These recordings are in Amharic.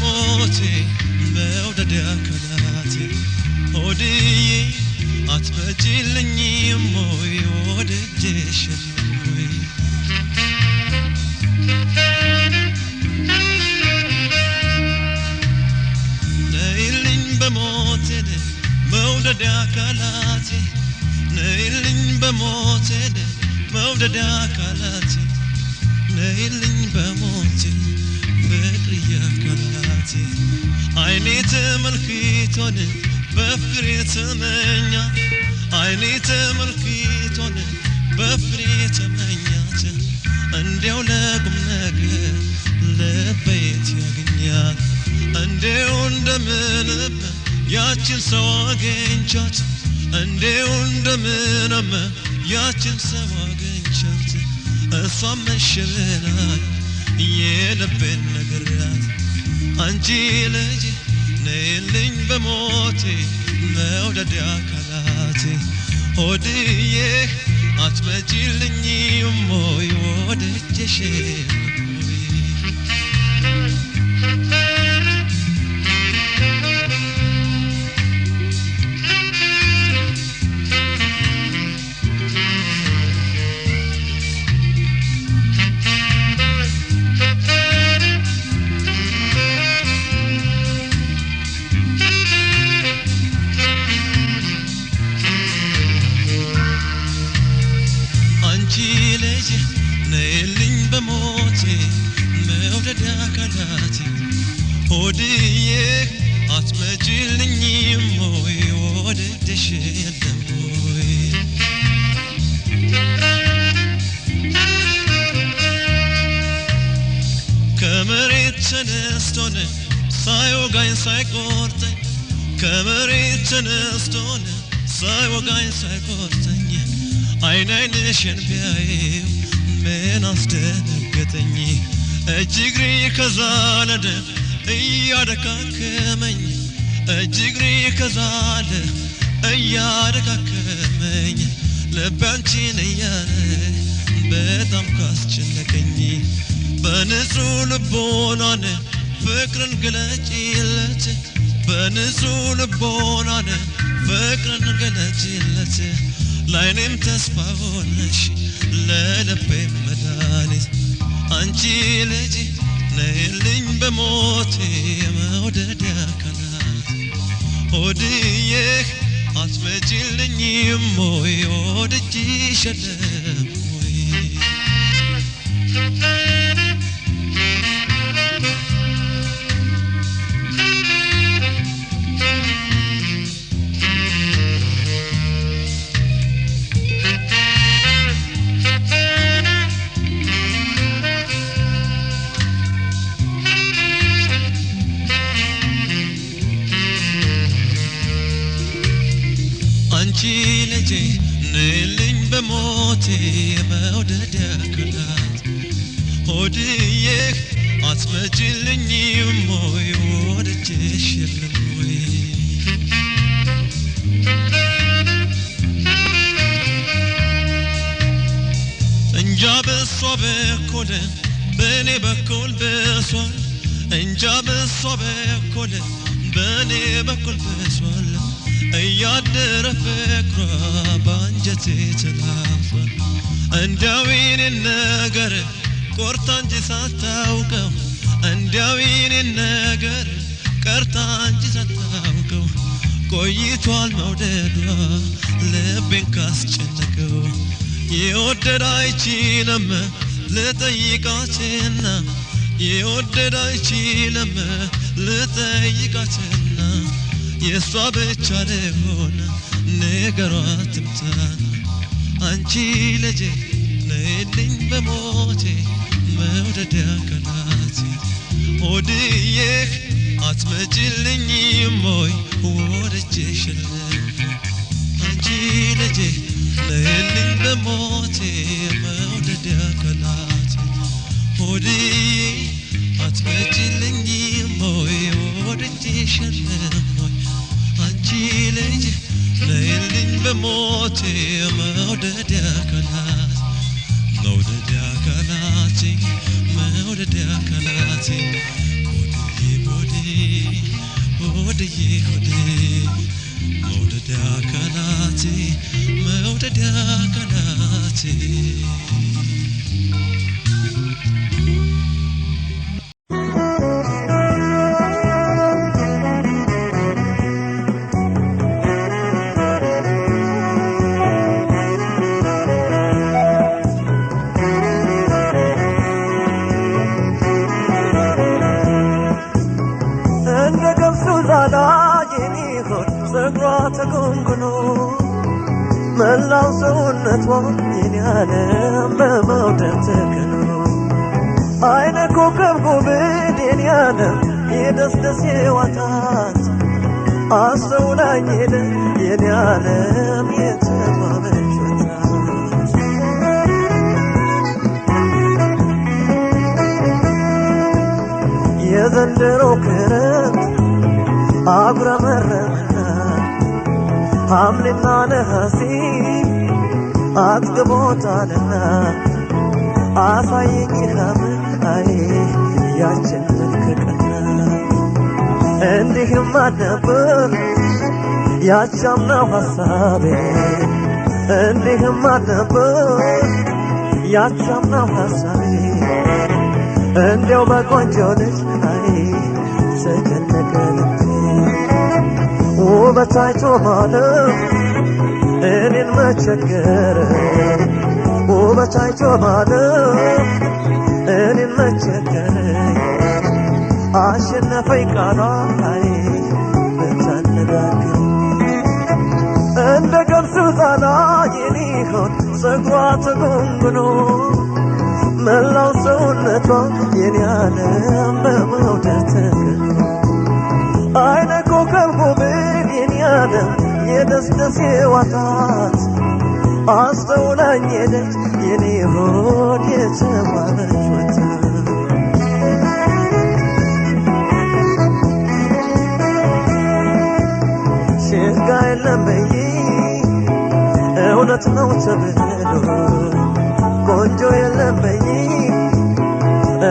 بموتي مودد أكلاتي ودي أتبجلني موي ودجيش موي نايلين بموتي مودد أكلاتي نايلين بموتي مودد أكلاتي نايلين بموتي بدري أكلاتي عيني تملكيتون بفكري تمنيا عيني تملكيتون بفكري تمنيات انديو لكم نجر لبيت ياغنيات انديو اندمنم ياچن سواغنچات انديو اندمنم ياچن سواغنچات እሷም መሸበናይ የልቤን ነግራት አንቺ ልጅ ነይልኝ በሞቴ መውደድ አካላቴ ሆድዬ አትመጪልኝም ወይ ወድጄሽ نيلين بموتي مودد أكلاتي وديك أتمجلني موي وددش يدموي كمريت تنستون سايوغاين سايكورتي كمريت تنستون سايوغاين سايكورتي عينينشن بيايو من أصدقتني أجيغري كزالد إيادكاكمن أجيغري كزالد إيادكاكمن لبانتين إياني بدم كاسچنكني بنسو لبونان فكرن قلجيلت بنسو لبونان فكرن قلجيلت لاينم تسفاونش للبي مدانيت አንቺ ልጅ ነይልኝ በሞቴ መውደድ ያካላት ሆድዬ አትመጪልኝም ወይ ወድጄሻለሁ ወይ ልጄ ነይልኝ በሞቴ መውደድ ያካላት ሆድዬ አትመጪልኝም ወይ ወድጄሻለሁ ወይ እንጃ በሷ በኩል በኔ በኩል በሷ እንጃ በሷ በኩል በኔ በኩል በሷ እያደረ ፍቅሯ ባንጀቴ ተላፏል እንዲያው የኔን ነገር ቆርጣ እንጂ ሳታውቀው እንዲያው የኔን ነገር ቀርታ እንጂ ሳታውቀው ቆይቷል መውደዷ ልቤን ካስጨነቀው የወደደ አይችልም ልጠይቃትና የወደደ አይችልም ልጠይቃትና የሷ ብቻ ለሆነ ነገሯ ትምታን አንቺ ልጅ ነይልኝ በሞቴ መውደድ ያካላቴ ሆድዬ አትመጪልኝም ወይ ወድጄሻለሁ አንቺ ልጅ ነይልኝ በሞቴ መውደድ ያካላቴ ሆድዬ አትመጪልኝም ወይ ወድጄሻለሁ አንቺ ልጅ ነይልኝ በሞቴ መውደድ ያካላት መውደድ ያካላቴ መውደድ ያካላቴ ሆድዬ ሆድዬ ሆዴ መውደድ አካላቴ መውደድ አካላቴ መላው ሰውነቷ የኔ ዓለም በመውደድ ተከኖ አይነ ኮከብ ጉብድ የኔ ዓለም የደስደስ የዋታት አስተውላኝ ሄደ የኔ ዓለም የተባበች ወጣት የዘንድሮ ክረምት አጉረመረመና ሐምሌና ነሐሴ አጥግቦታልና አሳየኝ ሐምሌ ያችን መልክ ቀና እንዲህም አልነበር ያቻምናው ሐሳቤ እንዲህም አልነበር ያቻምናው ሐሳቤ እንዲያው በቆንጆ ልጅ ተጨነቀ ልቤ ውበት አይቶ ማለፍ እኔን መቸገር ውበት አይቶ ማለፍ እኔን መቸገር አሸነፈኝ ቃሏ ብታነጋግር እንደ ገብስ ዛላ የኔ ሆድ ፀጉሯ ተጎንጉኖ መላው ሰውነቷ የኔ ዓለም በመውደድ ተከኖ አይነ ኮከብ ጉብል የኔ ዓለም የደስደስ የዋታት አስተውላኝ ሄደች የኔ ሆድ የተባለች ወጣት ሽጋ የለም በይ እውነት ነው ተብሎ ቆንጆ የለም በይ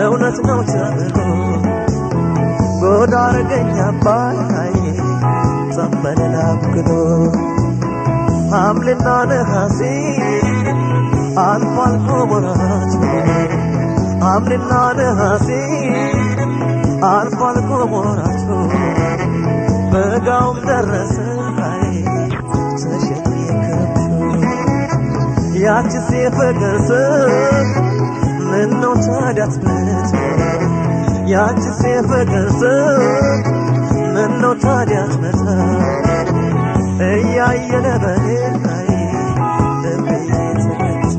እውነት ነው ተብሎ ጎዳ አረገኝ አባይ ዘንበልን አብክዶ ሐምሌና ነሐሴ አልፎ አልፎ ወራቱ ሐምሌና ነሐሴ አልፎ አልፎ ወራቱ በጋውም ደረሰ ተሸኘ ከብሾ ያችስ የፍቅር ስም ምነው ታዲያ አትመጣ ያችስ የፍቅር ስም ምነው ታዲያ አትመጣ እያየለ በሌላይ ልቤ ተመታ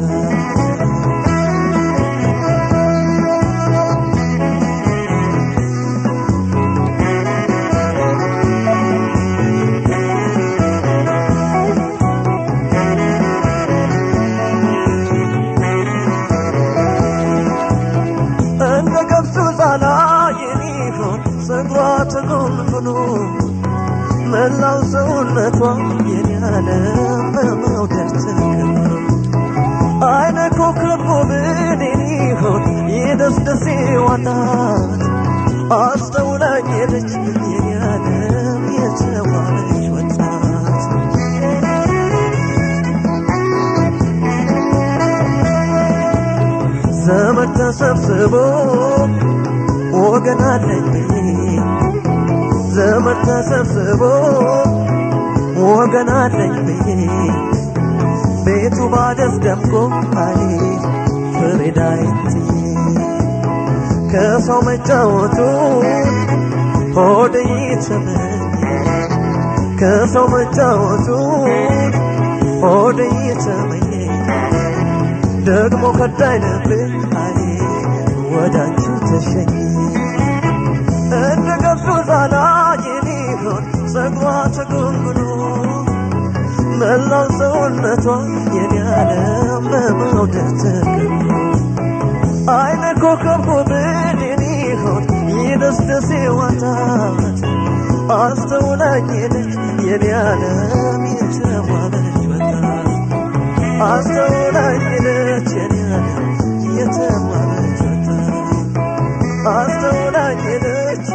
እንደ ገብሱ ዛላ የኔሆን ፀጉሯ ተጎንጉኖ መላው ሰውነቷ የኔ ዓለም በመውደድ ተከኖ አይነ ኮከብ ጉብል የኔሆን የደስደስ ዋታት አስተውላኝ ሄደች የኔ ዓለም የተባለች ወጣት ዘመድ ተሰብስቦ ወገን አለኝ ዘመድ ተሰብስቦ ወገን አለኝ ቤቱ ባደስ ደምቆ ፍሬዳይት ከሰው መጫወቱን ሆድ ይተመኝ ከሰው መጫወቱን ሆድ ይተመኝ ደግሞ ከዳይ ልቤ ወዳንቺ ተሸኘ እንደ ገብሱ ዛላ የኔሆን ፀጉሯ ተጎንጉኖ መላው ሰውነቷ የኔ ዓለም በመውደድ ተከኖ አይነ ኮከብ ጉብል የኔሆን የደስደስ ዋታት አስተውላኝ ሄደች የኔ ዓለም የተባለች ወጣት አስተውላኝ ሄደች የኔ ዓለም የተባለች ወጣት አስተውላኝ ሄደች